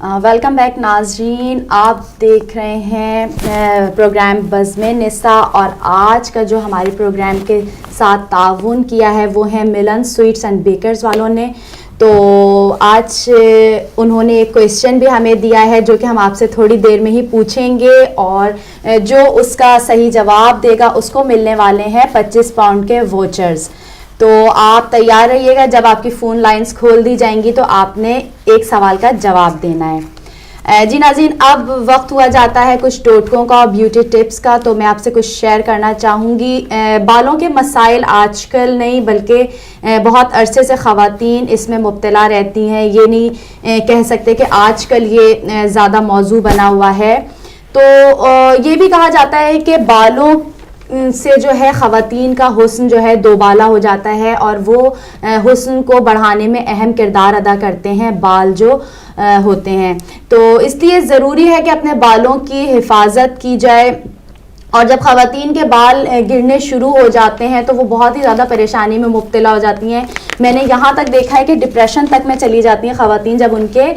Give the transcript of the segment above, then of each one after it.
Welcome back ناظرین، آپ دیکھ رہے ہیں پروگرام بزم نساء، اور آج کا جو ہمارے پروگرام کے ساتھ تعاون کیا ہے وہ ہے ملن سویٹس اینڈ بیکرز والوں نے. تو آج انہوں نے ایک کویسچن بھی ہمیں دیا ہے جو کہ ہم آپ سے تھوڑی دیر میں ہی پوچھیں گے، اور جو اس کا صحیح جواب دے گا اس کو ملنے والے ہیں 25 پاؤنڈ کے ووچرز. تو آپ تیار رہیے گا، جب آپ کی فون لائنز کھول دی جائیں گی تو آپ نے ایک سوال کا جواب دینا ہے. جی ناظرین، اب وقت ہوا جاتا ہے کچھ ٹوٹکوں کا اور بیوٹی ٹپس کا. تو میں آپ سے کچھ شیئر کرنا چاہوں گی. بالوں کے مسائل آج کل نہیں بلکہ بہت عرصے سے خواتین اس میں مبتلا رہتی ہیں. یہ نہیں کہہ سکتے کہ آج کل یہ زیادہ موضوع بنا ہوا ہے. تو یہ بھی کہا جاتا ہے کہ بالوں سے جو ہے خواتین کا حسن جو ہے دوبالا ہو جاتا ہے، اور وہ حسن کو بڑھانے میں اہم کردار ادا کرتے ہیں بال جو ہوتے ہیں. تو اس لیے ضروری ہے کہ اپنے بالوں کی حفاظت کی جائے. اور جب خواتین کے بال گرنے شروع ہو جاتے ہیں تو وہ بہت ہی زیادہ پریشانی میں مبتلا ہو جاتی ہیں. میں نے یہاں تک دیکھا ہے کہ ڈپریشن تک میں چلی جاتی ہیں خواتین جب ان کے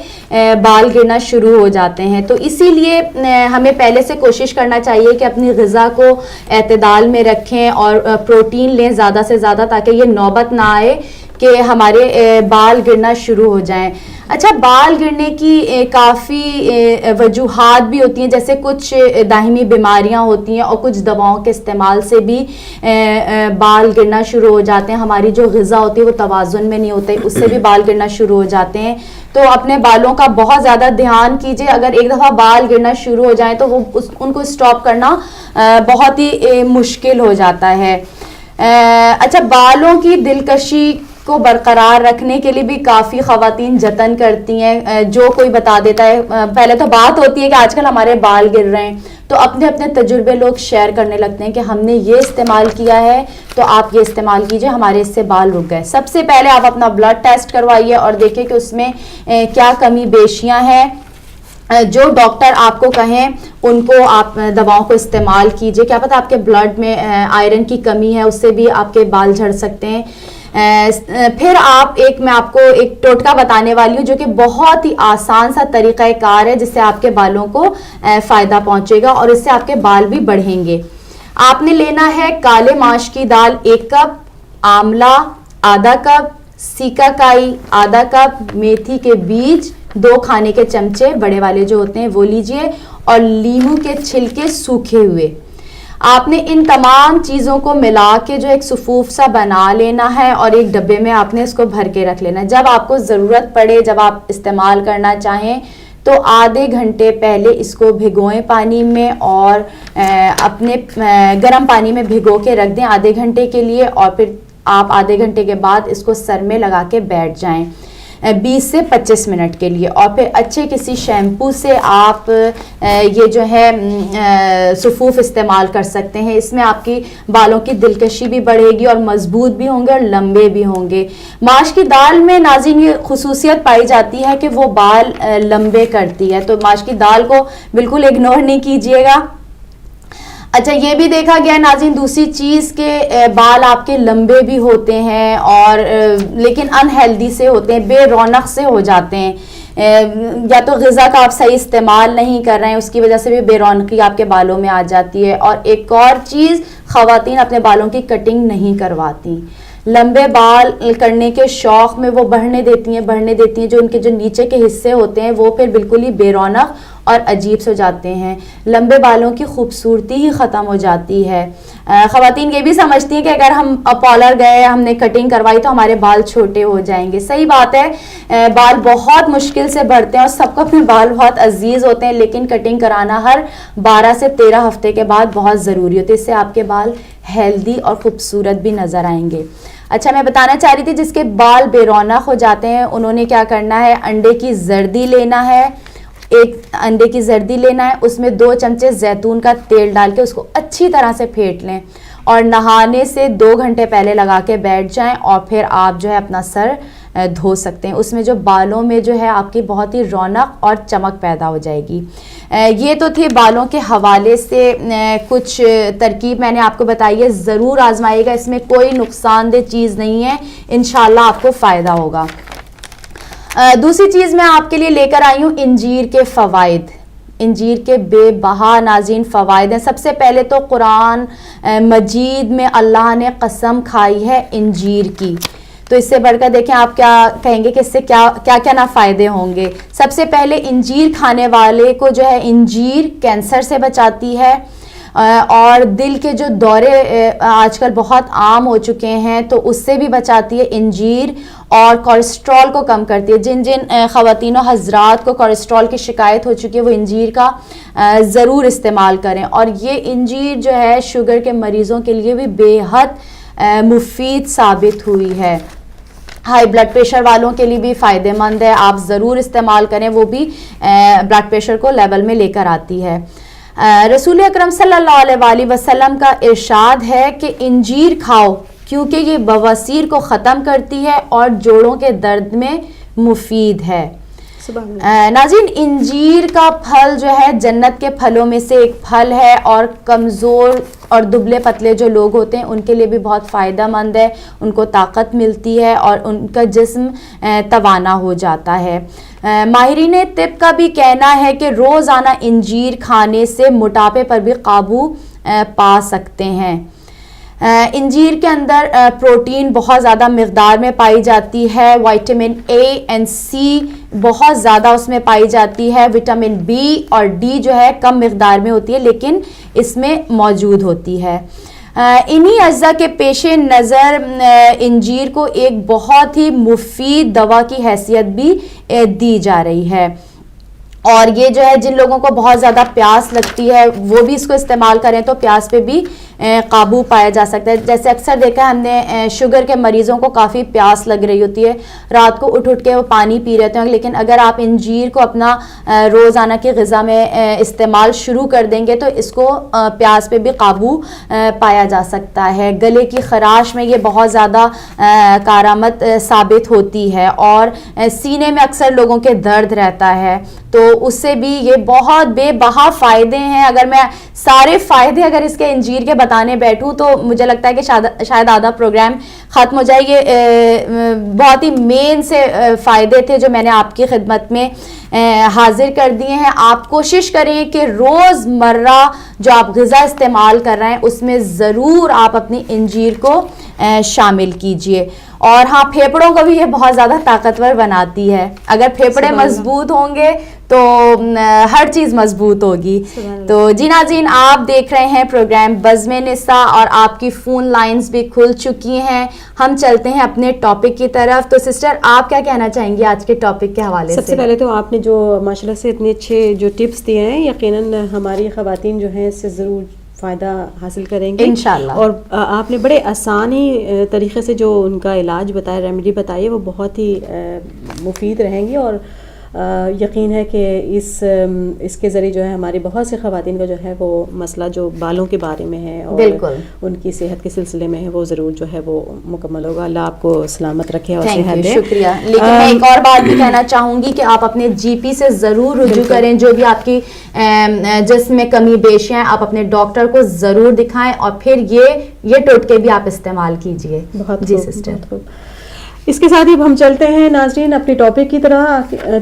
بال گرنا شروع ہو جاتے ہیں. تو اسی لیے ہمیں پہلے سے کوشش کرنا چاہیے کہ اپنی غذا کو اعتدال میں رکھیں اور پروٹین لیں زیادہ سے زیادہ، تاکہ یہ نوبت نہ آئے کہ ہمارے بال گرنا شروع ہو جائیں. اچھا، بال گرنے کی کافی وجوہات بھی ہوتی ہیں، جیسے کچھ دائمی بیماریاں ہوتی ہیں اور کچھ دواؤں کے استعمال سے بھی بال گرنا شروع ہو جاتے ہیں. ہماری جو غذا ہوتی ہے وہ توازن میں نہیں ہوتی، اس سے بھی بال گرنا شروع ہو جاتے ہیں. تو اپنے بالوں کا بہت زیادہ دھیان کیجیے. اگر ایک دفعہ بال گرنا شروع ہو جائیں تو وہ ان کو اسٹاپ کرنا بہت ہی مشکل ہو جاتا ہے. اچھا، بالوں کی دلکشی کو برقرار رکھنے کے لیے بھی کافی خواتین جتن کرتی ہیں. جو کوئی بتا دیتا ہے، پہلے تو بات ہوتی ہے کہ آج کل ہمارے بال گر رہے ہیں تو اپنے اپنے تجربے لوگ شیئر کرنے لگتے ہیں کہ ہم نے یہ استعمال کیا ہے تو آپ یہ استعمال کیجئے، ہمارے اس سے بال رک گئے. سب سے پہلے آپ اپنا بلڈ ٹیسٹ کروائیے اور دیکھیں کہ اس میں کیا کمی بیشیاں ہیں. جو ڈاکٹر آپ کو کہیں ان کو آپ دواؤں کو استعمال کیجئے. کیا پتہ آپ کے بلڈ میں آئرن کی کمی ہے، اس سے بھی آپ کے بال جھڑ سکتے ہیں. پھر میں آپ کو ایک ٹوٹکا بتانے والی ہوں جو کہ بہت ہی آسان سا طریقہ کار ہے، جس سے آپ کے بالوں کو فائدہ پہنچے گا اور اس سے آپ کے بال بھی بڑھیں گے. آپ نے لینا ہے کالے ماش کی دال 1 کپ، آملہ آدھا کپ، سیکا کائی آدھا کپ، میتھی کے بیج 2 کھانے کے چمچے بڑے والے جو ہوتے ہیں وہ لیجئے، اور لیموں کے چھلکے سوکھے ہوئے. آپ نے ان تمام چیزوں کو ملا کے جو ایک صفوف سا بنا لینا ہے اور ایک ڈبے میں آپ نے اس کو بھر کے رکھ لینا ہے. جب آپ کو ضرورت پڑے، جب آپ استعمال کرنا چاہیں تو آدھے گھنٹے پہلے اس کو بھگوئیں پانی میں اور اپنے گرم پانی میں بھگو کے رکھ دیں آدھے گھنٹے کے لیے، اور پھر آپ آدھے گھنٹے کے بعد اس کو سر میں لگا کے بیٹھ جائیں 20 سے 25 منٹ کے لیے. اور پھر اچھے کسی شیمپو سے آپ یہ جو ہے صفوف استعمال کر سکتے ہیں. اس میں آپ کی بالوں کی دلکشی بھی بڑھے گی اور مضبوط بھی ہوں گے اور لمبے بھی ہوں گے. ماش کی دال میں ناظرین یہ خصوصیت پائی جاتی ہے کہ وہ بال لمبے کرتی ہے، تو ماش کی دال کو بالکل اگنور نہیں کیجیے گا. اچھا، یہ بھی دیکھا گیا ناظرین دوسری چیز کہ بال آپ کے لمبے بھی ہوتے ہیں اور لیکن انہیلدی سے ہوتے ہیں، بے رونق سے ہو جاتے ہیں. یا تو غذا کا آپ صحیح استعمال نہیں کر رہے ہیں، اس کی وجہ سے بھی بے رونقی آپ کے بالوں میں آ جاتی ہے. اور ایک اور چیز، خواتین اپنے بالوں کی کٹنگ نہیں کرواتی. لمبے بال کرنے کے شوق میں وہ بڑھنے دیتی ہیں جو ان کے جو نیچے کے حصے ہوتے ہیں وہ پھر بالکل ہی بے رونق اور عجیب سے جاتے ہیں. لمبے بالوں کی خوبصورتی ہی ختم ہو جاتی ہے. خواتین یہ بھی سمجھتی ہیں کہ اگر ہم پارلر گئے، ہم نے کٹنگ کروائی تو ہمارے بال چھوٹے ہو جائیں گے. صحیح بات ہے، بال بہت مشکل سے بڑھتے ہیں اور سب کو اپنے بال بہت عزیز ہوتے ہیں، لیکن کٹنگ کرانا ہر 12 سے 13 ہفتے کے بعد بہت ضروری ہوتی ہے. اس سے آپ کے بال ہیلدی اور خوبصورت بھی نظر آئیں گے. اچھا، میں بتانا چاہ رہی تھی جس کے بال بے رونق ہو جاتے ہیں انہوں نے کیا کرنا ہے، انڈے کی زردی لینا ہے. 1 انڈے کی زردی لینا ہے، اس میں 2 چمچے زیتون کا تیل ڈال کے اس کو اچھی طرح سے پھینٹ لیں اور نہانے سے 2 گھنٹے پہلے لگا کے بیٹھ جائیں، اور پھر آپ جو ہے اپنا سر دھو سکتے ہیں. اس میں جو بالوں میں جو ہے آپ کی بہت ہی رونق اور چمک پیدا ہو جائے گی. یہ تو تھی بالوں کے حوالے سے کچھ ترکیب میں نے آپ کو بتائی ہے. ضرور آزمائیے گا، اس میں کوئی نقصان دہ چیز نہیں ہے، انشاءاللہ آپ کو فائدہ ہوگا. دوسری چیز میں آپ کے لیے لے کر آئی ہوں انجیر کے فوائد. انجیر کے بے بہا ناظرین فوائد ہیں. سب سے پہلے تو قرآن مجید میں اللہ نے قسم کھائی ہے انجیر کی, تو اس سے بڑھ کر دیکھیں آپ کیا کہیں گے کہ اس سے کیا کیا نہ فائدے ہوں گے. سب سے پہلے انجیر کھانے والے کو جو ہے انجیر کینسر سے بچاتی ہے, اور دل کے جو دورے آج کل بہت عام ہو چکے ہیں تو اس سے بھی بچاتی ہے انجیر, اور کولیسٹرول کو کم کرتی ہے. جن خواتین و حضرات کو کولیسٹرول کی شکایت ہو چکی ہے وہ انجیر کا ضرور استعمال کریں. اور یہ انجیر جو ہے شوگر کے مریضوں کے لیے بھی بے حد مفید ثابت ہوئی ہے. ہائی بلڈ پریشر والوں کے لیے بھی فائدہ مند ہے, آپ ضرور استعمال کریں, وہ بھی بلڈ پریشر کو لیول میں لے کر آتی ہے. رسول اکرم صلی اللہ علیہ وآلہ وسلم کا ارشاد ہے کہ انجیر کھاؤ کیونکہ یہ بواسیر کو ختم کرتی ہے اور جوڑوں کے درد میں مفید ہے. ناظرین انجیر کا پھل جو ہے جنت کے پھلوں میں سے ایک پھل ہے, اور کمزور اور دبلے پتلے جو لوگ ہوتے ہیں ان کے لیے بھی بہت فائدہ مند ہے, ان کو طاقت ملتی ہے اور ان کا جسم توانا ہو جاتا ہے. ماہرین طب کا بھی کہنا ہے کہ روزانہ انجیر کھانے سے موٹاپے پر بھی قابو پا سکتے ہیں. انجیر کے اندر پروٹین بہت زیادہ مقدار میں پائی جاتی ہے, وائٹامن اے اینڈ سی بہت زیادہ اس میں پائی جاتی ہے, وٹامن بی اور ڈی جو ہے کم مقدار میں ہوتی ہے لیکن اس میں موجود ہوتی ہے. انہی اجزاء کے پیش نظر انجیر کو ایک بہت ہی مفید دوا کی حیثیت بھی دی جا رہی ہے, اور یہ جو ہے جن لوگوں کو بہت زیادہ پیاس لگتی ہے وہ بھی اس کو استعمال کریں تو پیاس پہ بھی قابو پایا جا سکتا ہے. جیسے اکثر دیکھا ہے ہم نے شوگر کے مریضوں کو کافی پیاس لگ رہی ہوتی ہے, رات کو اٹھ کے وہ پانی پی رہتے ہیں, لیکن اگر آپ انجیر کو اپنا روزانہ کی غذا میں استعمال شروع کر دیں گے تو اس کو پیاس پہ بھی قابو پایا جا سکتا ہے. گلے کی خراش میں یہ بہت زیادہ کارآمد ثابت ہوتی ہے, اور سینے میں اکثر لوگوں کے درد رہتا ہے تو اس سے بھی یہ بہت بے بہا فائدے ہیں. اگر میں سارے فائدے اگر اس کے انجیر کے بتانے بیٹھوں تو مجھے لگتا ہے کہ شاید آدھا پروگرام ختم ہو جائے. یہ بہت ہی مین سے فائدے تھے جو میں نے آپ کی خدمت میں حاضر کر دیے ہیں. آپ کوشش کریں کہ روز مرہ جو آپ غذا استعمال کر رہے ہیں اس میں ضرور آپ اپنی انجیر کو شامل کیجئے. اور ہاں پھیپڑوں کو بھی یہ بہت زیادہ طاقتور بناتی ہے. اگر پھیپڑے مضبوط ہوں گے تو ہر چیز مضبوط ہوگی. تو جی ناظرین آپ دیکھ رہے ہیں پروگرام بزم نساء اور آپ کی فون لائنز بھی کھل چکی ہیں. ہم چلتے ہیں اپنے ٹاپک کی طرف. تو سسٹر آپ کیا کہنا چاہیں گی آج کے ٹاپک کے حوالے سے؟ سب سے پہلے تو آپ نے جو ماشاءاللہ سے اتنے اچھے جو ٹپس دیے ہیں, یقیناً ہماری خواتین جو ہیں اس سے ضرور فائدہ حاصل کریں گے انشاءاللہ. اور آپ نے بڑے آسانی طریقے سے جو ان کا علاج بتایا, ریمیڈی بتائی ہے, وہ بہت ہی مفید رہیں گی, اور یقین ہے کہ اس کے ذریعے جو ہے ہماری بہت سی خواتین کا جو ہے وہ مسئلہ جو بالوں کے بارے میں ہے اور ان کی صحت کے سلسلے میں ہے وہ ضرور جو ہے وہ مکمل ہوگا. اللہ آپ کو سلامت رکھے اور صحت دے. شکریہ. لیکن میں ایک اور بات بھی کہنا چاہوں گی کہ آپ اپنے جی پی سے ضرور رجوع کریں. جو بھی آپ کی جسم میں کمی بیشی ہیں آپ اپنے ڈاکٹر کو ضرور دکھائیں, اور پھر یہ ٹوٹکے بھی آپ استعمال کیجئے. جی سسٹر. اس کے ساتھ ہی ہم چلتے ہیں ناظرین اپنی ٹاپک کی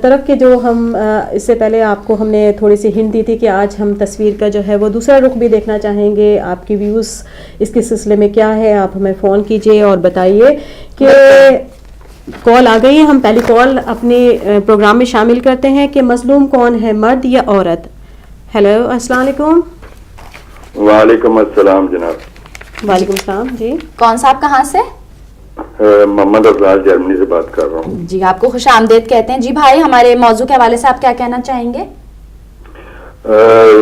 طرف کہ جو ہم اس سے پہلے آپ کو ہم نے تھوڑی سی ہنٹ دی تھی کہ آج ہم تصویر کا جو ہے وہ دوسرا رخ بھی دیکھنا چاہیں گے. آپ کی ویوز اس کے سلسلے میں کیا ہے, آپ ہمیں فون کیجئے اور بتائیے. کہ کال آ گئی ہے, ہم پہلی کال اپنے پروگرام میں شامل کرتے ہیں کہ مظلوم کون ہے, مرد یا عورت. ہیلو السلام علیکم. وعلیکم السلام جناب. وعلیکم السلام. جی کون صاحب کہاں سے؟ محمد افضال جرمنی سے بات کر رہا ہوں. جی آپ کو خوش آمدید کہتے ہیں. جی بھائی ہمارے موضوع کے حوالے سے آپ کیا کہنا چاہیں گے؟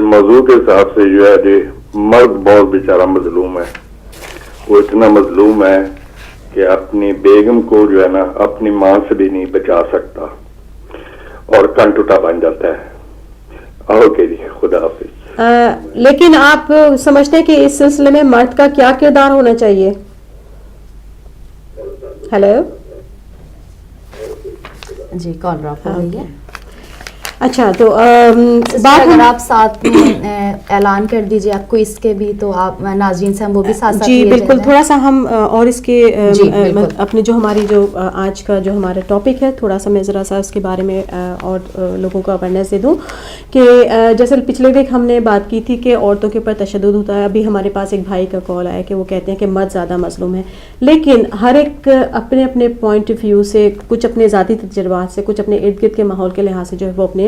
موضوع کے حساب سے جو ہے مرد بہت بیچارہ مظلوم ہے. وہ اتنا مظلوم ہے کہ اپنی بیگم کو جو ہے نا اپنی ماں سے بھی نہیں بچا سکتا اور کن ٹوٹا بن جاتا ہے. اوکے جی خدا حافظ. لیکن آپ سمجھتے ہیں کہ اس سلسلے میں مرد کا کیا کردار ہونا چاہیے؟ ہیلو. جی کال ڈراپ ہو گئی ہے. اچھا تو بات اگر آپ ساتھ میں اعلان کر دیجیے آپ کو اس کے بھی تو آپ ناظرین سے ہم وہ بھی ساتھ ساتھ جی بالکل تھوڑا سا ہم اور اس کے اپنے جو ہماری جو آج کا جو ہمارا ٹاپک ہے تھوڑا سا میں ذرا سا اس کے بارے میں اور لوگوں کو اویئرنیس دے دوں کہ جیسے پچھلے ویک ہم نے بات کی تھی کہ عورتوں کے اوپر تشدد ہوتا ہے. ابھی ہمارے پاس ایک بھائی کا کال آیا کہ وہ کہتے ہیں کہ مرد زیادہ مظلوم ہے, لیکن ہر ایک اپنے اپنے پوائنٹ آف ویو سے, کچھ اپنے ذاتی تجربات سے, کچھ اپنے ارد گرد کے ماحول کے لحاظ سے جو ہے وہ اپنے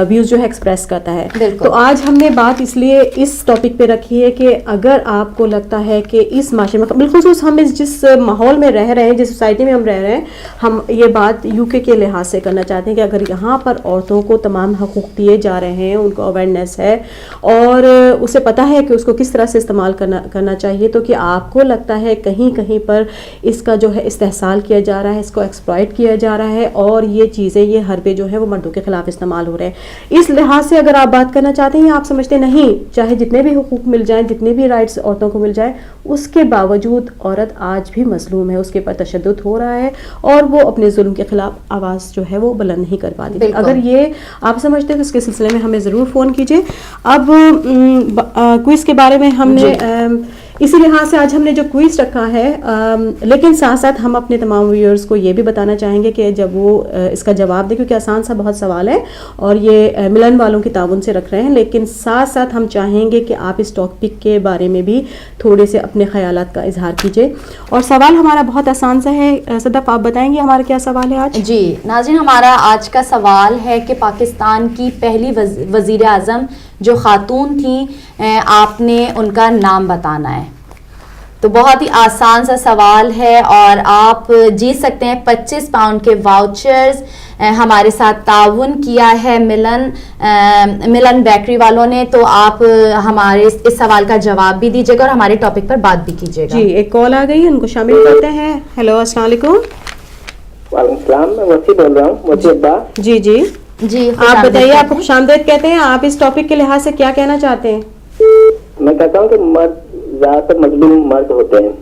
ویوز جو ہے ایکسپریس کرتا ہے. تو آج ہم نے بات اس لیے اس ٹاپک پہ رکھی ہے کہ اگر آپ کو لگتا ہے کہ اس معاشرے میں بالخصوص ہم جس ماحول میں رہ رہے ہیں, جس سوسائٹی میں ہم رہ رہے ہیں, ہم یہ بات UK کے لحاظ سے کرنا چاہتے ہیں کہ اگر یہاں پر عورتوں کو تمام حقوق دیے جا رہے ہیں, ان کو اویئرنیس ہے اور اسے پتہ ہے کہ اس کو کس طرح سے استعمال کرنا چاہیے, تو کہ آپ کو لگتا ہے کہیں کہیں پر اس کا جو ہے استحصال کیا جا رہا ہے, اس کو ایکسپلائٹ کیا جا رہا ہے اور یہ چیزیں, یہ حربے جو ہے وہ مردوں کے خلاف استعمال ہو رہے ہیں. اس لحاظ سے اگر آپ بات کرنا چاہتے ہیں, آپ سمجھتے نہیں چاہے جتنے بھی حقوق مل جائیں, جتنے بھی رائٹس عورتوں کو مل جائیں, اس کے باوجود عورت آج بھی مظلوم ہے, اس کے پر تشدد ہو رہا ہے اور وہ اپنے ظلم کے خلاف آواز جو ہے وہ بلند نہیں کر پاتی. اگر یہ آپ سمجھتے ہیں تو اس کے سلسلے میں ہمیں ضرور فون کیجیے. اب کوئز کے بارے میں ہم نے اسی لحاظ سے آج ہم نے جو کوئز رکھا ہے, لیکن ساتھ ساتھ ہم اپنے تمام ویورز کو یہ بھی بتانا چاہیں گے کہ جب وہ اس کا جواب دیں, کیونکہ آسان سا بہت سوال ہے اور یہ ملن والوں کی تعاون سے رکھ رہے ہیں, لیکن ساتھ ساتھ ہم چاہیں گے کہ آپ اس ٹاپک کے بارے میں بھی تھوڑے سے اپنے خیالات کا اظہار کیجیے. اور سوال ہمارا بہت آسان سا ہے. صدف آپ بتائیں گے ہمارا کیا سوال ہے آج؟ جی ناظرین, ہمارا آج کا سوال ہے کہ پاکستان کی پہلی وزیر اعظم جو خاتون تھیں, آپ نے ان کا نام بتانا ہے. تو بہت ہی آسان سا سوال ہے اور آپ جیت سکتے ہیں 25 پاؤنڈ کے واؤچرز. ہمارے ساتھ تعاون کیا ہے ملن بیکری والوں نے, تو آپ ہمارے اس سوال کا جواب بھی دیجیے گا اور ہمارے ٹاپک پر بات بھی کیجیے گا. جی ایک کال آ گئی, ان کو شامل کرتے ہیں. ہیلو السلام علیکم. وعلیکم السلام, میں وسیع بول رہا ہوں, وسیع عباس. جی جی جی آپ بتائیے, آپ کو خوش آمدید کہتے ہیں. آپ اس ٹاپک کے لحاظ سے کیا کہنا چاہتے ہیں؟ میں کہتا ہوں کہ مرد زیادہ تر مظلوم مرد ہوتے ہیں.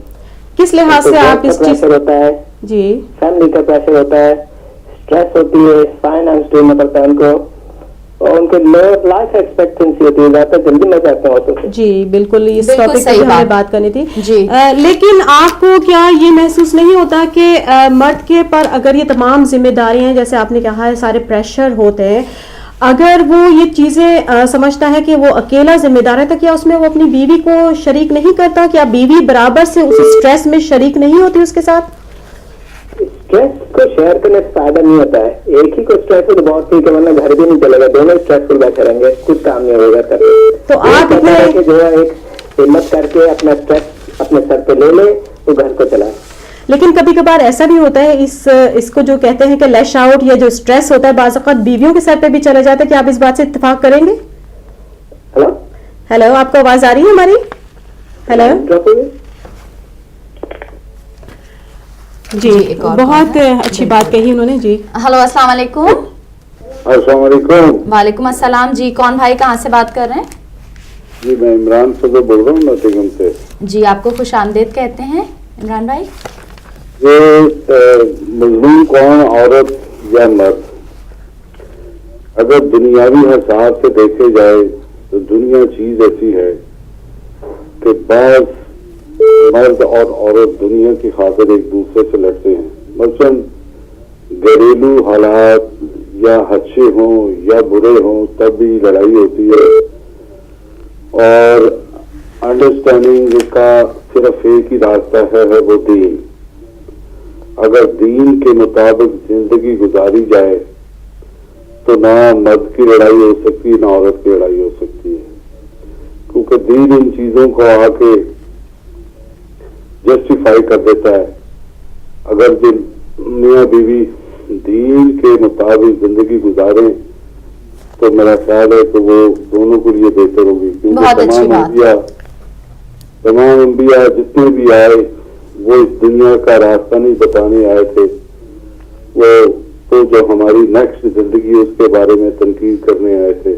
کس لحاظ سے آپ اس چیز ہوتا ہے, جی فیملی کا پریشر ہوتا ہے, اسٹریس ہوتی ہے, فائنانس ڈیلنا پڑتا ہے ان کو, اور ان کے لوور لائف ایکسپیکٹنسی ہوتی ہے, زیادہ جلدی مر جاتے ہیں عورتوں سے. جی بالکل, اس ٹاپک پہ ہمیں بات کرنی تھی. جی لیکن آپ کو کیا یہ محسوس نہیں ہوتا کہ مرد کے پر اگر یہ تمام ذمہ داریاں ہیں, جیسے آپ نے کہا ہے سارے پریشر ہوتے ہیں, اگر وہ یہ چیزیں سمجھتا ہے کہ وہ اکیلا ذمہ دار ہے, تو کیا اس میں وہ اپنی بیوی کو شریک نہیں کرتا؟ کیا بیوی برابر سے اس اسٹریس میں شریک نہیں ہوتی اس کے ساتھ؟ اسٹریس کو شیئر کرنے سے فائدہ نہیں ہوتا ہے. ایک ہی کو اسٹریس ہے تو بہت ٹھیک ہے, ورنہ گھر بھی نہیں چلے گا, دونوں اسٹریسفل بیٹھے رہیں گے, کچھ کام نہیں ہوگا. تو آپ جو ہے ایک ہمت کر کے اپنا اسٹریس اپنے سر پہ لے لے تو گھر کو چلائے. لیکن کبھی کبھار ایسا بھی ہوتا ہے, اس کو جو کہتے ہیں کہ لیش آؤٹ, یا جو اسٹریس ہوتا ہے بعض اوقات بیویوں کے سر پہ بھی چلا جاتا ہے. کہ آپ اس بات سے اتفاق کریں گے؟ ہیلو, آپ کو آواز آ رہی ہے ہماری؟ ہیلو جی بہت اچھی بات کہی انہوں نے. جی ہلو السلام علیکم. السلام علیکم. وعلیکم السلام. جی کون بھائی, کہاں سے بات کر رہے ہیں؟ جی میں عمران صدر بول رہا ہوں نوٹنگھم سے. جی آپ کو خوش آمدید کہتے ہیں عمران بھائی. یہ مظلوم کون, عورت یا مرد؟ اگر دنیاوی حساب سے دیکھے جائے تو دنیا چیز ایسی ہے کہ بعض مرد اور عورت دنیا کی خاطر ایک دوسرے سے لڑتے ہیں. مثلاً گھریلو حالات یا اچھے ہوں یا برے ہوں تب بھی لڑائی ہوتی ہے, اور انڈرسٹینڈنگ کا صرف ایک ہی راستہ ہے, وہ دین. اگر دین کے مطابق زندگی گزاری جائے تو نہ مرد کی لڑائی ہو سکتی نہ عورت کی لڑائی ہو سکتی ہے, کیونکہ دین ان چیزوں کو آ کے جسٹیفائی کر دیتا ہے. اگر میاں بیوی دین کے مطابق زندگی گزاریں تو میرا خیال ہے کہ وہ دونوں کے لیے بہتر ہوگی, کیونکہ تمام انبیاء جتنے بھی آئے وہ اس دنیا کا راستہ نہیں بتانے آئے تھے, وہ تو جو ہماری نیکسٹ زندگی اس کے بارے میں تنقید کرنے آئے تھے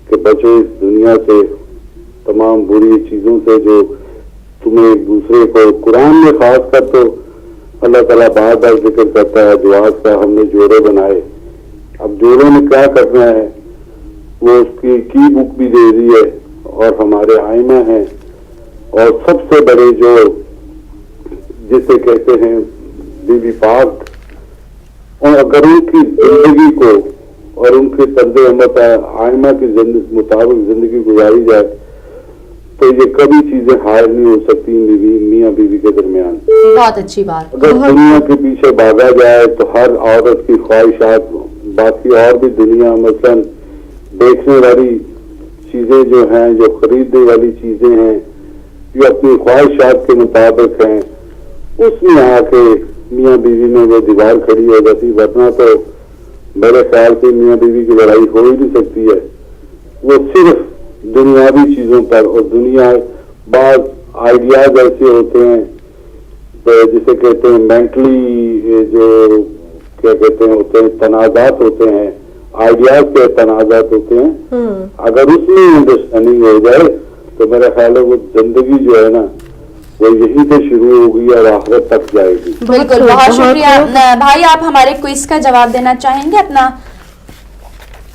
کہ بچو اس دنیا سے, تمام بری چیزوں سے جو تمہیں ایک دوسرے کو. قرآن میں خاص کر تو اللہ تعالیٰ بار بار ذکر کرتا ہے جو آج کا ہم نے جوڑے بنائے اب جوڑوں نے کیا کرنا ہے، وہ اس کی بک بھی دے دی ہے، اور ہمارے آئمہ ہیں، اور سب سے بڑے جو جسے کہتے ہیں بی بی پاک، اور اگر ان کی زندگی کو اور ان کے طرز عمل آئمہ کے مطابق زندگی گزاری جائے تو یہ کبھی چیزیں حائل نہیں ہو سکتی میاں بیوی کے درمیان. بہت اچھی بات. اگر دنیا کے پیچھے بھاگا جائے تو ہر عورت کی خواہشات، باقی اور بھی دنیا مثلاً دیکھنے والی چیزیں جو ہیں، جو خریدنے والی چیزیں ہیں، جو اپنی خواہشات کے مطابق ہیں، اس میں آ کے میاں بیوی میں وہ دیوار کھڑی ہو جاتی. ورنہ تو میرے خیال سے میاں بیوی کی لڑائی ہو ہی نہیں سکتی ہے. وہ صرف دنیاوی چیزوں پر، اور دنیا بعض آئیڈیاز ایسے ہوتے ہیں جسے کہتے ہیں مینٹلی جو کیا کہتے ہیں ہوتے ہیں تنازعات ہوتے ہیں، آئیڈیاز کے تنازعات ہوتے ہیں. اگر اس میں انڈرسٹینڈنگ ہو جائے تو میرا خیال ہے وہ زندگی جو ہے نا وہ یہیں سے شروع ہوگی اور آخرت تک جائے گی. بالکل. بہت شکریہ بھائی. آپ ہمارے کوئز کا جواب دینا چاہیں گے اپنا؟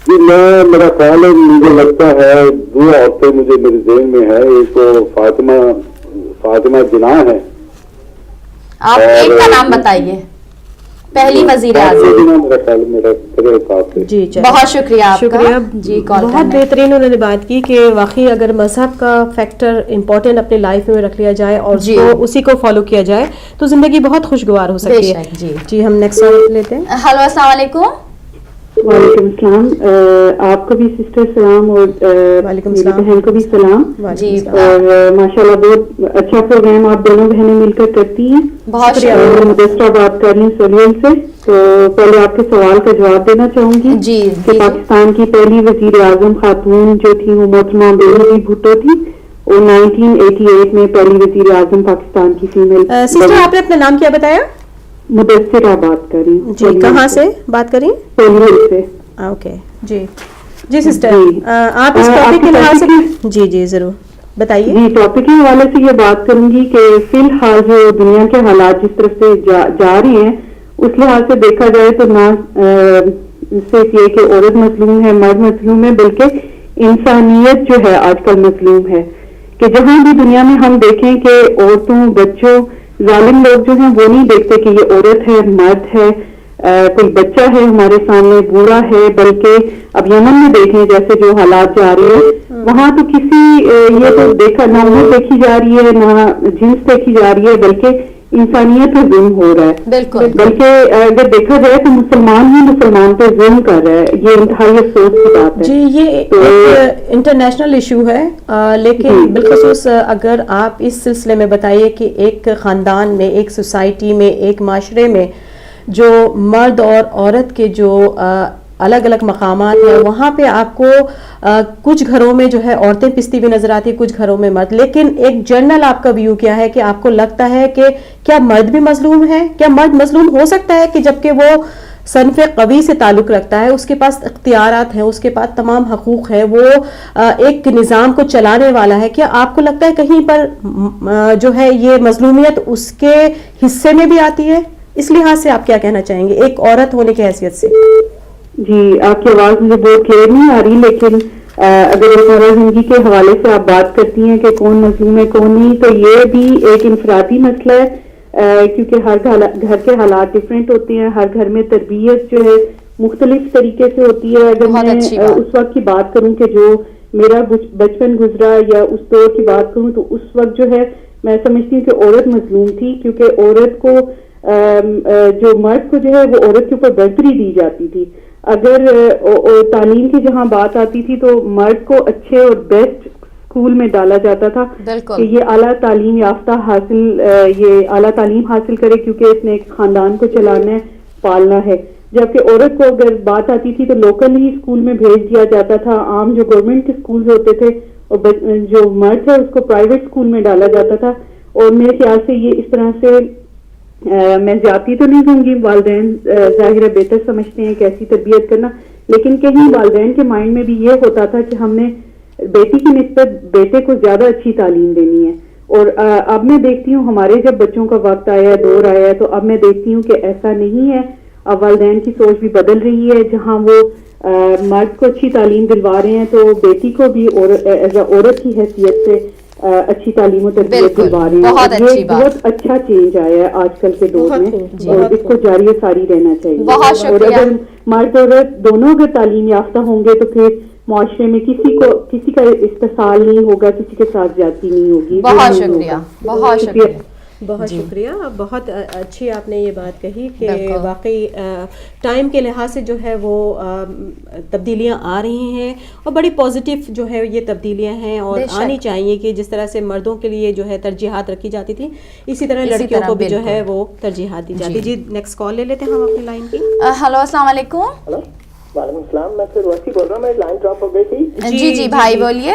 جی میرا خیال ہے، مجھے لگتا ہے دو عورتیں مجھے میرے ذہن میں ہے. ایک تو فاطمہ جناح ہے. آپ ایک کا نام بتائیے. پہلی وزیر اعظم. میرا خیال میرا حساب سے. جی بہت شکریہ آپ کا. شکریہ. جی کال بہت بہترین انہوں نے بات کی کہ واقعی اگر مذہب کا فیکٹر امپورٹنٹ اپنے لائف میں رکھ لیا جائے اور اسی کو فالو کیا جائے تو زندگی بہت خوشگوار ہو سکتی ہے. جی ہم نیکسٹ سوال لیتے ہیں. ہلو السلام علیکم. وعلیکم السلام. آپ کو بھی سسٹر سلام اور میری بہن کو بھی سلام. جی اور ماشاءاللہ بہت اچھا پروگرام آپ دونوں بہنیں مل کر کرتی ہیں. بہت شکریہ. مدثرہ بات کر رہی ہوں سولیل سے. تو پہلے آپ کے سوال کا جواب دینا چاہوں گی. جی کہ پاکستان کی پہلی وزیر اعظم خاتون جو تھی وہ محترمہ بینظیر بھٹو تھی، اور 1988 میں پہلی وزیر اعظم پاکستان کی فیمیل. سسٹر آپ نے اپنا نام کیا بتایا؟ مدثرہ بات کر رہی ہوں. جی کہاں سے بات کریں؟ سولیل سے. اوکے. جی سسٹر آپ اس ٹاپک کے لحاظ سے جی ضرور بتائیے. جی ٹاپک کے حوالے سے یہ بات کروں گی کہ فی الحال جو دنیا کے حالات جس طرف سے جا رہے ہیں اس لحاظ سے دیکھا جائے تو نہ صرف یہ کہ عورت مظلوم ہے، مرد مظلوم ہے، بلکہ انسانیت جو ہے آج کل مظلوم ہے. کہ جہاں بھی دنیا میں ہم دیکھیں کہ عورتوں، بچوں، ظالم لوگ جو ہیں وہ نہیں دیکھتے کہ یہ عورت ہے، مرد ہے، کوئی بچہ ہے ہمارے سامنے، بوڑھا ہے. بلکہ اب یمن میں دیکھیں جیسے جو حالات جا رہے ہیں وہاں تو کسی یہ تو دیکھا نہ عمر دیکھی جا رہی ہے، نہ جنس دیکھی جا رہی ہے، بلکہ انسانیت پہ ظلم ہو رہا ہے. بالکل. بلکہ اگر دیکھا جائے تو مسلمان ہی مسلمان پہ ظلم کر رہا ہے. یہ انتہائی افسوس کی بات ہے. جی یہ ایک انٹرنیشنل ایشو ہے، لیکن بالخصوص اگر آپ اس سلسلے میں بتائیے کہ ایک خاندان میں، ایک سوسائٹی میں، ایک معاشرے میں جو مرد اور عورت کے جو الگ الگ مقامات ہیں وہاں پہ آپ کو کچھ گھروں میں جو ہے عورتیں پستی بھی نظر آتی، کچھ گھروں میں مرد. لیکن ایک جنرل آپ کا ویو کیا ہے کہ آپ کو لگتا ہے کہ کیا مرد بھی مظلوم ہے؟ کیا مرد مظلوم ہو سکتا ہے کہ جبکہ وہ صنف قوی سے تعلق رکھتا ہے، اس کے پاس اختیارات ہیں، اس کے پاس تمام حقوق ہے، وہ ایک نظام کو چلانے والا ہے، کیا آپ کو لگتا ہے کہیں پر جو ہے یہ مظلومیت اس کے حصے میں بھی آتی ہے؟ اس لحاظ سے آپ کیا کہنا چاہیں گے ایک عورت ہونے کی حیثیت سے؟ جی آپ کی آواز مجھے بہت کلیئر نہیں آ رہی، لیکن اگر روزمرہ زندگی کے حوالے سے آپ بات کرتی ہیں کہ کون مظلوم ہے کون نہیں، تو یہ بھی ایک انفرادی مسئلہ ہے، کیونکہ ہر گھر کے حالات ڈفرینٹ ہوتے ہیں. ہر گھر میں تربیت جو ہے مختلف طریقے سے ہوتی ہے. اگر میں اس وقت کی بات کروں کہ جو میرا بچپن گزرا یا اس دور کی بات کروں تو اس وقت جو ہے میں سمجھتی ہوں کہ عورت مظلوم تھی، کیونکہ عورت کو جو مرد کو جو ہے وہ عورت کے اوپر برتری دی جاتی تھی. اگر تعلیم کی جہاں بات آتی تھی تو مرد کو اچھے اور بیسٹ اسکول میں ڈالا جاتا تھا کہ یہ اعلیٰ تعلیم یافتہ یہ اعلیٰ تعلیم حاصل کرے، کیونکہ اس نے ایک خاندان کو چلانا ہے، پالنا ہے. جبکہ عورت کو اگر بات آتی تھی تو لوکل ہی اسکول میں بھیج دیا جاتا تھا. عام جو گورنمنٹ کے اسکول ہوتے تھے اور جو مرد ہے اس کو پرائیویٹ اسکول میں ڈالا جاتا تھا. اور میرے خیال سے یہ اس طرح سے میں زیادتی تو نہیں کہوں گی، والدین ظاہر بہتر سمجھتے ہیں کیسی تربیت کرنا، لیکن کہیں والدین کے مائنڈ میں بھی یہ ہوتا تھا کہ ہم نے بیٹی کی نسبت بیٹے کو زیادہ اچھی تعلیم دینی ہے. اور اب میں دیکھتی ہوں ہمارے جب بچوں کا وقت آیا ہے، دور آیا ہے، تو اب میں دیکھتی ہوں کہ ایسا نہیں ہے. والدین کی سوچ بھی بدل رہی ہے. جہاں وہ مرد کو اچھی تعلیم دلوا رہے ہیں تو بیٹی کو بھی ایز اے عورت کی حیثیت سے اچھی تعلیم و تربیت دلوا رہے ہیں. یہ بہت اچھا چینج آیا ہے آج کل کے دور میں, اور اس کو جاری و ساری رہنا چاہیے. اور اگر مرد اور عورت دونوں اگر تعلیم یافتہ ہوں گے تو پھر معاشرے میں کسی کا استحصال نہیں ہوگا, کسی کے ساتھ زیادتی نہیں ہوگی. بہت شکریہ, بہت شکریہ. بہت شکریہ. بہت اچھی آپ نے یہ بات کہی کہ واقعی ٹائم کے لحاظ سے جو ہے وہ تبدیلیاں آ رہی ہیں, اور بڑی پازیٹیو جو ہے یہ تبدیلیاں ہیں, اور آنی چاہیے کہ جس طرح سے مردوں کے لیے جو ہے ترجیحات رکھی جاتی تھی, اسی طرح لڑکیوں کو بھی جو ہے وہ ترجیحات دی جاتی. جی نیکسٹ کال لے لیتے ہیں ہم اپنی لائن کی. ہلو, السلام علیکم. وعلیکم السلام. میں پھر ویسی بول رہا ہوں, میری لائن ڈراپ ہو گئی تھی. جی بھائی بولیے.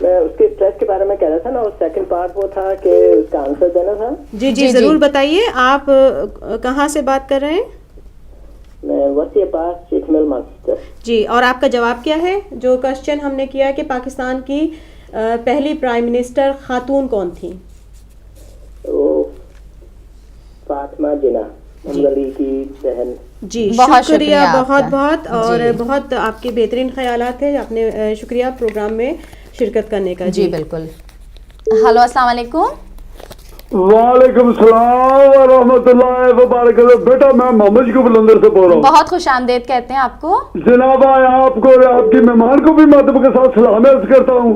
میں اس کے اسٹریس کے بارے میں کہہ رہا تھا نا, اور سیکنڈ پارٹ وہ تھا کہ اس کا آنسر دینا تھا. جی ضرور بتائیے. آپ کہاں سے بات کر رہے ہیں؟ میں وسیع عباس, چیف میل ماسٹر. جی, اور آپ کا جواب کیا ہے جو کوشچن ہم نے کیا کہ پاکستان کی پہلی پرائم منسٹر خاتون کون تھی؟ وہ فاطمہ جناح, محمد علی کی بہن. جی شکریہ بہت بہت, اور بہت آپ کے بہترین خیالات تھے. آپ نے شکریہ پروگرام میں شرکت کرنے کا. جی بالکل. ہلو, السلام علیکم. وعلیکم السلام ورحمۃ اللہ وبرکاتہ. بیٹا میں محمد شکوف بلندر سے بول رہا ہوں. بہت خوش آمدید کہتے ہیں آپ کو. جناب آپ کو اور آپ کی مہمان کو بھی میں ادب کے ساتھ سلام عرض کرتا ہوں.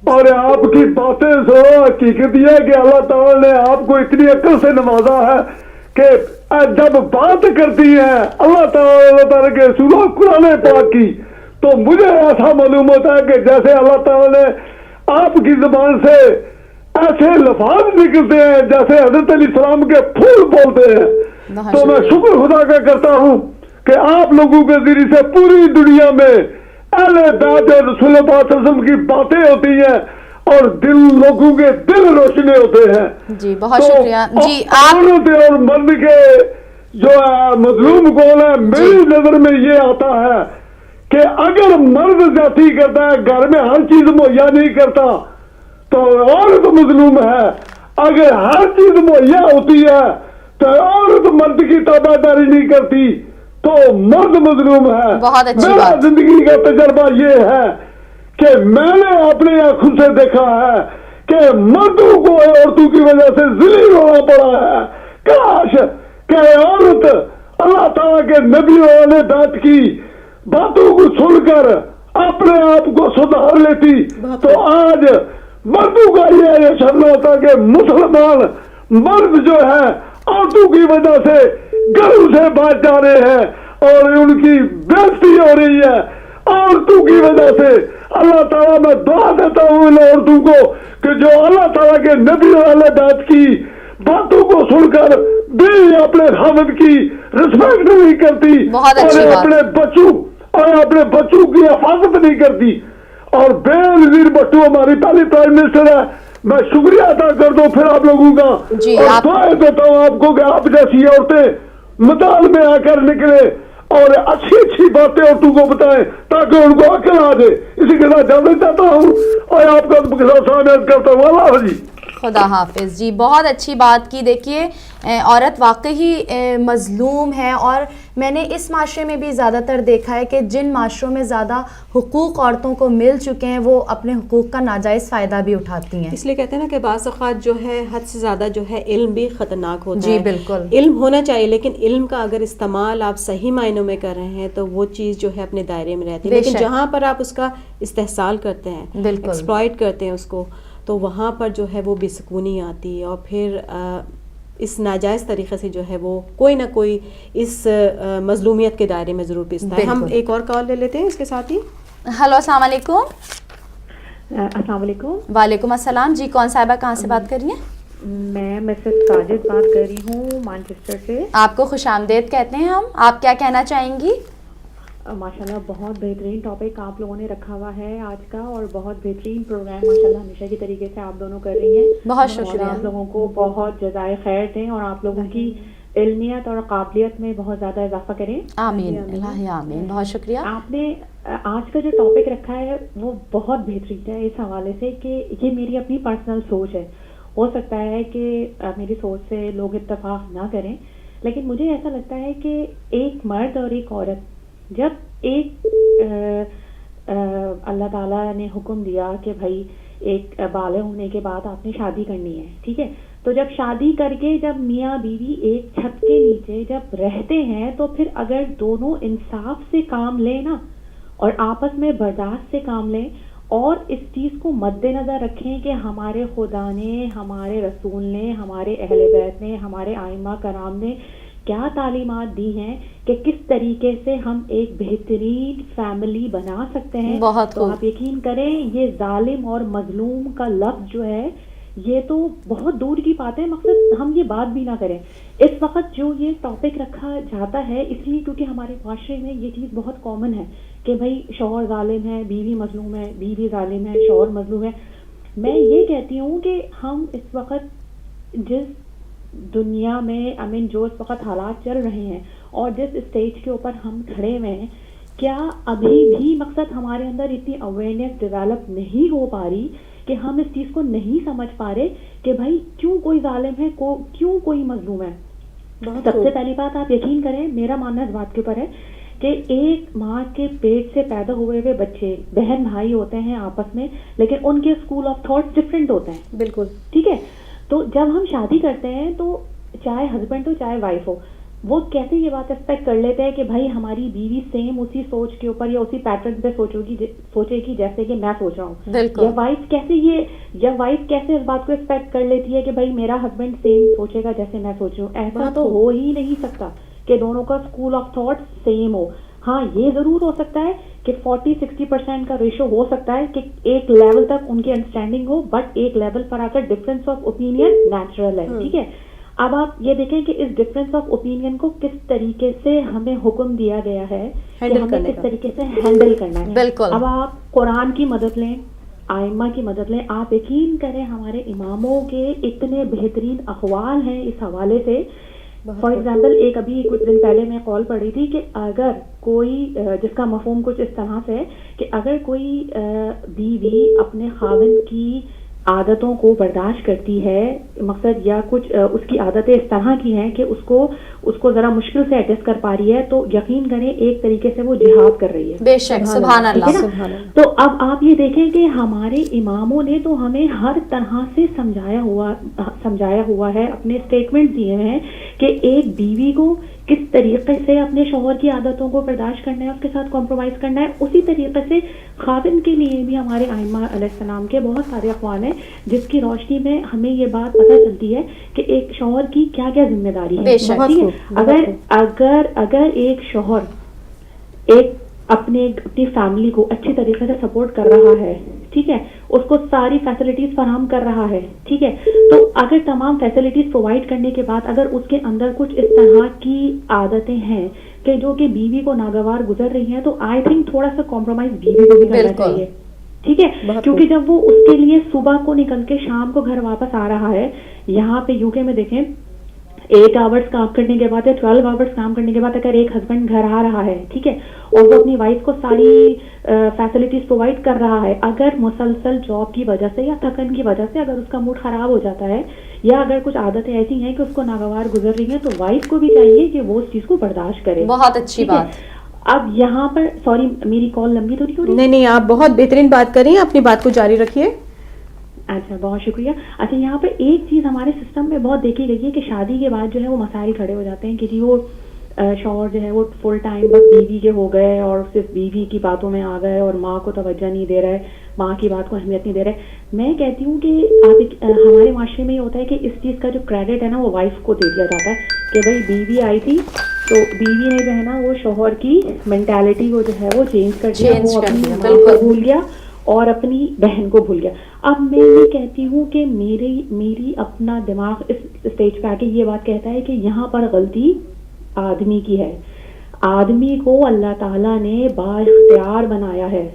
اور آپ کی باتیں سو حقیقت یہ ہے کہ اللہ تعالیٰ نے آپ کو اتنی عقل سے نوازا ہے کہ جب بات کرتی ہیں اللہ تعالیٰ کے رسول قرآن پاک کی, تو مجھے ایسا معلوم ہوتا ہے کہ جیسے اللہ تعالیٰ نے آپ کی زبان سے ایسے لفظ نکلتے ہیں جیسے حضرت علیہ السلام کے پھول بولتے ہیں. تو میں شکر خدا کا کرتا ہوں کہ آپ لوگوں کے ذریعے سے پوری دنیا میں اہل بیت رسول اللہ صلی اللہ علیہ وسلم کی باتیں ہوتی ہیں, اور دل لوگوں کے دل روشنے ہوتے ہیں. جی بہت شکریہ. جی عورت اور مرد کے جو مظلوم کون ہے, میری نظر میں یہ آتا ہے کہ اگر مرد زیادتی کرتا ہے, گھر میں ہر چیز مہیا نہیں کرتا, تو عورت مظلوم ہے. اگر ہر چیز مہیا ہوتی ہے تو عورت مرد کی تابعداری نہیں کرتی تو مرد مظلوم ہے. بہت اچھی میرا بات. زندگی کا تجربہ یہ ہے کہ میں نے اپنے آنکھوں سے دیکھا ہے کہ مردوں کو عورتوں کی وجہ سے ذلیل ہونا پڑا ہے. کاش کہ عورت اللہ تعالیٰ کے نبی والے بات کی باتوں کو سن کر اپنے آپ کو سدھار لیتی تو آج مردوں کا یہ شرم ہوتا کہ مسلمان مرد جو ہے عورتوں کی وجہ سے گھروں سے باہر جا رہے ہیں اور ان کی بےزتی ہو رہی ہے عورتوں کی وجہ سے. اللہ تعالیٰ میں دعا دیتا ہوں ان عورتوں کو کہ جو اللہ تعالیٰ کے نبی والے بات کی باتوں کو سن کر بھی اپنے خاوند کی رسپیکٹ نہیں کرتی, اور اپنے بچوں کی حفاظت نہیں کرتی. اور بے نظیر بھٹو ہماری پہلی پرائم منسٹر ہے, میں شکریہ ادا کر دوں پھر آپ لوگوں کا, اور دعائیں دیتا ہوں آپ کو کہ آپ جیسی عورتیں میدان میں آ کر نکلے اور اچھی اچھی باتیں عورتوں کو بتائیں تاکہ ان کو عقل آ جائے. اسی کے ساتھ جانا چاہتا ہوں اور آپ کا سلام کرتا ہوں. اللہ حافظ. خدا حافظ. جی بہت اچھی بات کی. دیکھیے عورت واقعی مظلوم ہے, اور میں نے اس معاشرے میں بھی زیادہ تر دیکھا ہے کہ جن معاشروں میں زیادہ حقوق عورتوں کو مل چکے ہیں وہ اپنے حقوق کا ناجائز فائدہ بھی اٹھاتی ہیں. اس لیے کہتے ہیں نا کہ بعض اوقات جو ہے حد سے زیادہ جو ہے علم بھی خطرناک ہوتا ہے. جی بالکل. علم ہونا چاہیے, لیکن علم کا اگر استعمال آپ صحیح معنوں میں کر رہے ہیں تو وہ چیز جو ہے اپنے دائرے میں رہتی ہے, لیکن جہاں پر آپ اس کا استحصال کرتے ہیں, ایکسپلائٹ کرتے ہیں اس کو, تو وہاں پر جو ہے وہ بے سکونی آتی ہے, اور پھر اس ناجائز طریقے سے جو ہے وہ کوئی نہ کوئی اس مظلومیت کے دائرے میں ضرور پیستا ہے. ہم ایک اور کال لے لیتے ہیں اس کے ساتھ ہی. ہلو, السلام علیکم. السلام علیکم. وعلیکم السلام. جی کون صاحبہ کہاں سے بات کر رہی ہیں؟ میں مسز ساجد بات کر رہی ہوں مانچسٹر سے. آپ کو خوش آمدید کہتے ہیں ہم. آپ کیا کہنا چاہیں گی؟ ماشاءاللہ بہت بہترین ٹاپک آپ لوگوں نے رکھا ہوا ہے آج کا, اور بہت بہترین پروگرام ماشاءاللہ ہمیشہ کی طریقے سے آپ دونوں کر رہی ہیں. بہت شکریہ. آپ لوگوں کو بہت جزائے خیر دیں اور آپ لوگوں کی علمیت اور قابلیت میں بہت زیادہ اضافہ کریں. آمین الہی آمین. بہت شکریہ. آپ نے آج کا جو ٹاپک رکھا ہے وہ بہت بہترین ہے اس حوالے سے کہ یہ میری اپنی پرسنل سوچ ہے. ہو سکتا ہے کہ میری سوچ سے لوگ اتفاق نہ کریں, لیکن مجھے ایسا لگتا ہے کہ ایک مرد اور ایک عورت جب ایک اللہ تعالیٰ نے حکم دیا کہ بھائی ایک بالغ ہونے کے بعد آپ نے شادی کرنی ہے, ٹھیک ہے, تو جب شادی کر کے جب میاں بیوی ایک چھت کے نیچے جب رہتے ہیں تو پھر اگر دونوں انصاف سے کام لیں نا اور آپس میں برداشت سے کام لیں اور اس چیز کو مد نظر رکھیں کہ ہمارے خدا نے, ہمارے رسول نے, ہمارے اہل بیت نے, ہمارے ائمہ کرام نے کیا تعلیمات دی ہیں کہ کس طریقے سے ہم ایک بہترین فیملی بنا سکتے ہیں. تو آپ یقین کریں یہ ظالم اور مظلوم کا لفظ جو ہے یہ تو بہت دور کی بات ہے, مقصد ہم یہ بات بھی نہ کریں اس وقت جو یہ ٹاپک رکھا جاتا ہے, اس لیے کیونکہ ہمارے معاشرے میں یہ چیز بہت کامن ہے کہ بھائی شوہر ظالم ہے, بیوی مظلوم ہے, بیوی ظالم ہے, شوہر مظلوم ہے. میں یہ کہتی ہوں کہ ہم اس وقت جس دنیا میں جو اس وقت حالات چل رہے ہیں اور جس اسٹیج کے اوپر ہم کھڑے ہوئے ہیں, کیا ابھی بھی مقصد ہمارے اندر اتنی اویئرنیس ڈیولپ نہیں ہو پا رہی کہ ہم اس چیز کو نہیں سمجھ پا رہے کہ بھائی کیوں کوئی ظالم ہے, کیوں کوئی مظلوم ہے. سب سے پہلی بات آپ یقین کریں, میرا ماننا اس بات کے اوپر ہے کہ ایک ماں کے پیٹ سے پیدا ہوئے ہوئے بچے بہن بھائی ہوتے ہیں آپس میں, لیکن ان کے اسکول آف تھاٹس ڈفرینٹ ہوتے ہیں. بالکل ٹھیک ہے. تو جب ہم شادی کرتے ہیں تو چاہے ہسبینڈ ہو چاہے وائف ہو, وہ کیسے یہ بات ایکسپیکٹ کر لیتے ہیں کہ بھائی ہماری بیوی سیم اسی سوچ کے اوپر یا اسی پیٹرن پہ سوچے گی جیسے کہ میں سوچ رہا ہوں, یا وائف کیسے اس بات کو ایکسپیکٹ کر لیتی ہے کہ بھائی میرا ہسبینڈ سیم سوچے گا جیسے میں سوچ رہا ہوں. ایسا تو ہو ہی نہیں سکتا کہ دونوں کا اسکول آف تھاٹ سیم ہو. ہاں یہ ضرور ہو سکتا ہے کہ 40-60% کا ریشو ہو سکتا ہے کہ ایک لیول تک ان کی انڈرسٹینڈنگ ہو, بٹ ایک لیول پر آ کر ڈفرینس آف اوپینین نیچرل ہے. ٹھیک ہے. اب آپ یہ دیکھیں کہ اس ڈفرینس آف اوپینین کو کس طریقے سے ہمیں حکم دیا گیا ہے کہ ہمیں کس طریقے سے ہینڈل کرنا ہے. بالکل. اب آپ قرآن کی مدد لیں, آئمہ کی مدد لیں. آپ یقین کریں ہمارے اماموں کے اتنے بہترین اقوال ہیں اس حوالے سے. فار ایگزامپل ایک ابھی کچھ دن پہلے میں کال پڑھ رہی تھی کہ اگر کوئی جس کا مفہوم کچھ اس طرح سے ہے کہ اگر کوئی بیوی اپنے خاوند کی عادتوں کو برداشت کرتی ہے, مقصد یا کچھ اس کی عادتیں اس طرح کی ہیں کہ اس کو ذرا مشکل سے ایڈجسٹ کر پا رہی ہے, تو یقین کریں ایک طریقے سے وہ جہاد کر رہی ہے. بے شک, سبحان اللہ. تو اب آپ یہ دیکھیں کہ ہمارے اماموں نے تو ہمیں ہر طرح سے سمجھایا ہوا ہے, اپنے اسٹیٹمنٹ دیے ہوئے ہیں کہ ایک بیوی کو کس طریقے سے اپنے شوہر کی عادتوں کو برداشت کرنا ہے, اس کے ساتھ کمپرومائز کرنا ہے. اسی طریقے سے خاوند کے لیے بھی ہمارے ائمہ علیہ السلام کے بہت سارے اقوال ہیں جس کی روشنی میں ہمیں یہ بات پتہ چلتی ہے کہ ایک شوہر کی کیا کیا ذمہ داری ہے. اگر ایک شوہر اپنی فیملی کو اچھی طریقے سے سپورٹ کر رہا ہے, ٹھیک ہے, اس کو ساری فیسلٹیز فراہم کر رہا ہے, ٹھیک ہے, تو اگر تمام فیسلٹیز پرووائڈ کرنے کے بعد اگر اس کے اندر کچھ اس طرح کی عادتیں ہیں کہ جو کہ بیوی کو ناگوار گزر رہی ہیں, تو آئی تھنک تھوڑا سا کمپرومائز بیوی کو بھی کرنا چاہیے. ٹھیک ہے, کیونکہ جب وہ اس کے لیے صبح کو نکل کے شام کو گھر واپس آ رہا ہے, یہاں پہ یو کے میں دیکھیں 8 آورس کام کرنے کے بعد یا 12 آورس کام کرنے کے بعد اگر ایک ہسبینڈ گھر آ رہا ہے, ٹھیک ہے, اور وہ اپنی وائف کو ساری فیسلٹیز پرووائڈ کر رہا ہے, اگر مسلسل جاب کی وجہ سے یا تھکن کی وجہ سے اگر اس کا موڈ خراب ہو جاتا ہے یا اگر کچھ عادتیں ایسی ہیں کہ اس کو ناگوار گزر رہی ہیں, تو وائف کو بھی چاہیے کہ وہ اس چیز کو برداشت کرے. بہت اچھی بات. اب یہاں پر سوری میری کال لمبی تو نہیں ہو رہی؟ نہیں, آپ بہت بہترین بات کر رہی ہیں, اپنی بات کو جاری رکھیے. اچھا, بہت شکریہ. اچھا, یہاں پر ایک چیز ہمارے سسٹم میں بہت دیکھی گئی ہے کہ شادی کے بعد جو ہے وہ مسائل کھڑے ہو جاتے ہیں کہ جی وہ شوہر جو ہے وہ فل ٹائم بس بیوی کے ہو گئے اور صرف بیوی کی باتوں میں آ گئے اور ماں کو توجہ نہیں دے رہا ہے, ماں کی بات کو اہمیت نہیں دے رہا ہے. میں کہتی ہوں کہ ہمارے معاشرے میں یہ ہوتا ہے کہ اس چیز کا جو کریڈٹ ہے نا وہ وائف کو دے دیا جاتا ہے کہ بھائی بیوی آئی تھی تو بیوی نے جو ہے نا وہ شوہر کی مینٹالٹی کو جو ہے وہ چینج کر دیا, وہ اپنی ماں کو بھول گیا اور اپنی بہن کو بھول گیا. اب میں یہ کہتی ہوں کہ میری اپنا دماغ اس اسٹیج پہ آ کے یہ بات کہتا ہے کہ یہاں پر غلطی آدمی کی ہے. آدمی کو اللہ تعالیٰ نے با اختیار بنایا ہے,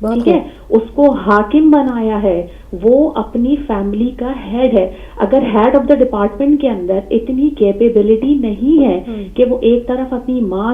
ٹھیک ہے, اس کو حاکم بنایا ہے, وہ اپنی فیملی کا ہیڈ ہے. اگر ہیڈ آف دا ڈپارٹمنٹ کے اندر اتنی کیپیبلٹی نہیں ہے کہ وہ ایک طرف اپنی ماں